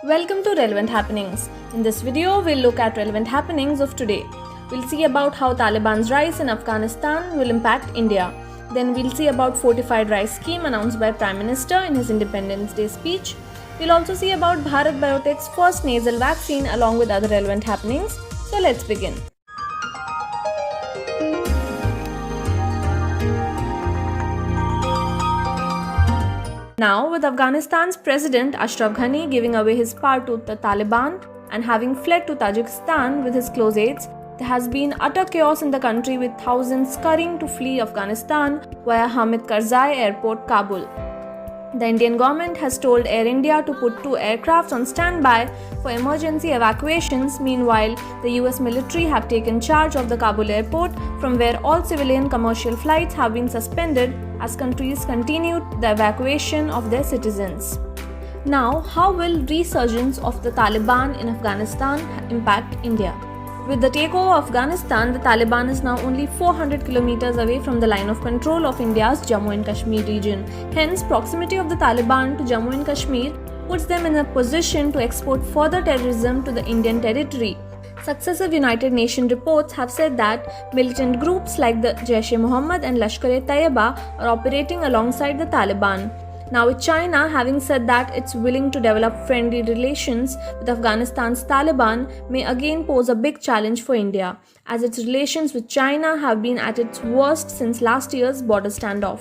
Welcome to Relevant Happenings. In this video, we'll look at relevant happenings of today. We'll see about how Taliban's rise in Afghanistan will impact India. Then we'll see about fortified rice scheme announced by Prime Minister in his Independence Day speech. We'll also see about Bharat Biotech's first nasal vaccine along with other relevant happenings. So let's begin. Now, with Afghanistan's President Ashraf Ghani giving away his power to the Taliban and having fled to Tajikistan with his close aides, there has been utter chaos in the country with thousands scurrying to flee Afghanistan via Hamid Karzai Airport, Kabul. The Indian government has told Air India to put 2 aircrafts on standby for emergency evacuations. Meanwhile, the US military have taken charge of the Kabul airport, from where all civilian commercial flights have been suspended as countries continued the evacuation of their citizens. Now, how will resurgence of the Taliban in Afghanistan impact India? With the takeover of Afghanistan, the Taliban is now only 400 kilometers away from the line of control of India's Jammu and Kashmir region. Hence, proximity of the Taliban to Jammu and Kashmir puts them in a position to export further terrorism to the Indian territory. Successive United Nations reports have said that militant groups like the Jaish-e-Mohammed and Lashkar-e-Taiba are operating alongside the Taliban. Now, with China having said that it's willing to develop friendly relations with Afghanistan's Taliban may again pose a big challenge for India, as its relations with China have been at its worst since last year's border standoff.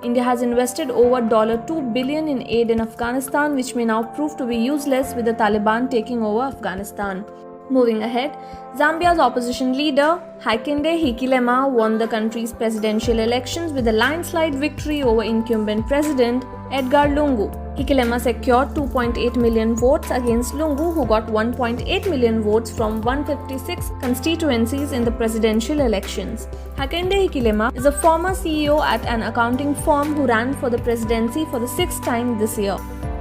India has invested over $2 billion in aid in Afghanistan, which may now prove to be useless with the Taliban taking over Afghanistan. Moving ahead, Zambia's opposition leader, Hakainde Hichilema, won the country's presidential elections with a landslide victory over incumbent president Edgar Lungu. Hichilema secured 2.8 million votes against Lungu, who got 1.8 million votes from 156 constituencies in the presidential elections. Hakainde Hichilema is a former CEO at an accounting firm who ran for the presidency for the 6th time this year.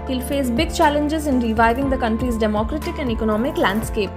He'll face big challenges in reviving the country's democratic and economic landscape.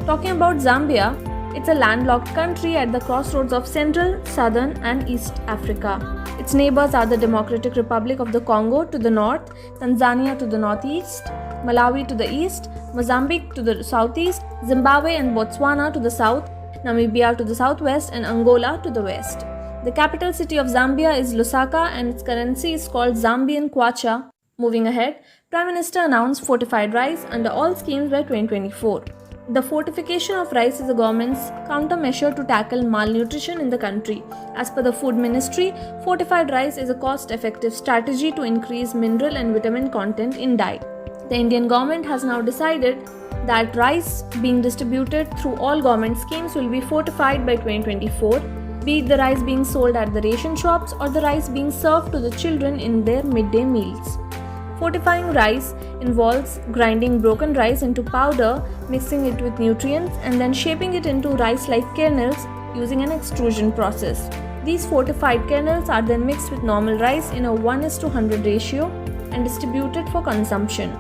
Talking about Zambia, it's a landlocked country at the crossroads of Central, Southern and East Africa. Its neighbors are the Democratic Republic of the Congo to the north, Tanzania to the northeast, Malawi to the east, Mozambique to the southeast, Zimbabwe and Botswana to the south, Namibia to the southwest and Angola to the west. The capital city of Zambia is Lusaka and its currency is called Zambian Kwacha. Moving ahead, Prime Minister announced fortified rice under all schemes by 2024. The fortification of rice is the government's countermeasure to tackle malnutrition in the country. As per the Food Ministry, fortified rice is a cost-effective strategy to increase mineral and vitamin content in diet. The Indian government has now decided that rice being distributed through all government schemes will be fortified by 2024, be it the rice being sold at the ration shops or the rice being served to the children in their midday meals. Fortifying rice involves grinding broken rice into powder, mixing it with nutrients, and then shaping it into rice-like kernels using an extrusion process. These fortified kernels are then mixed with normal rice in a 1:100 ratio and distributed for consumption.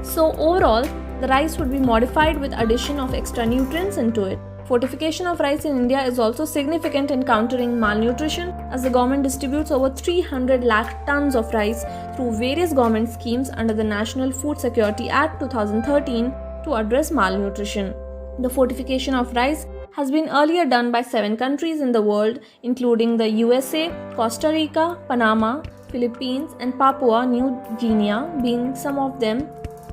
So overall, the rice would be modified with addition of extra nutrients into it. Fortification of rice in India is also significant in countering malnutrition, as the government distributes over 300 lakh tons of rice through various government schemes under the National Food Security Act 2013 to address malnutrition. The fortification of rice has been earlier done by 7 countries in the world, including the USA, Costa Rica, Panama, Philippines and Papua New Guinea being some of them.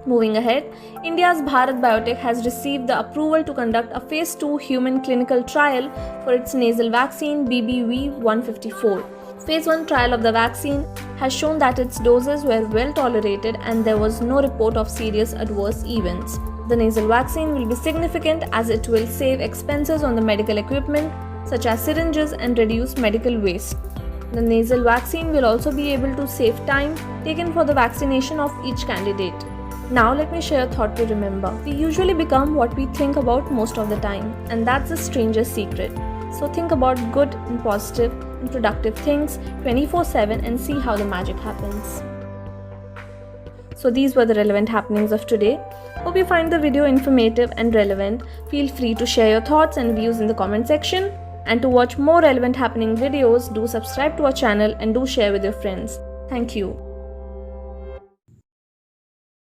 Moving ahead, India's Bharat Biotech has received the approval to conduct a phase 2 human clinical trial for its nasal vaccine BBV154. Phase 1 trial of the vaccine has shown that its doses were well tolerated and there was no report of serious adverse events. The nasal vaccine will be significant as it will save expenses on the medical equipment such as syringes and reduce medical waste. The nasal vaccine will also be able to save time taken for the vaccination of each candidate. Now let me share a thought to remember. We usually become what we think about most of the time, and that's the strangest secret. So think about good and positive and productive things 24/7 and see how the magic happens. So these were the relevant happenings of today. Hope you find the video informative and relevant. Feel free to share your thoughts and views in the comment section. And to watch more relevant happening videos, do subscribe to our channel and do share with your friends. Thank you.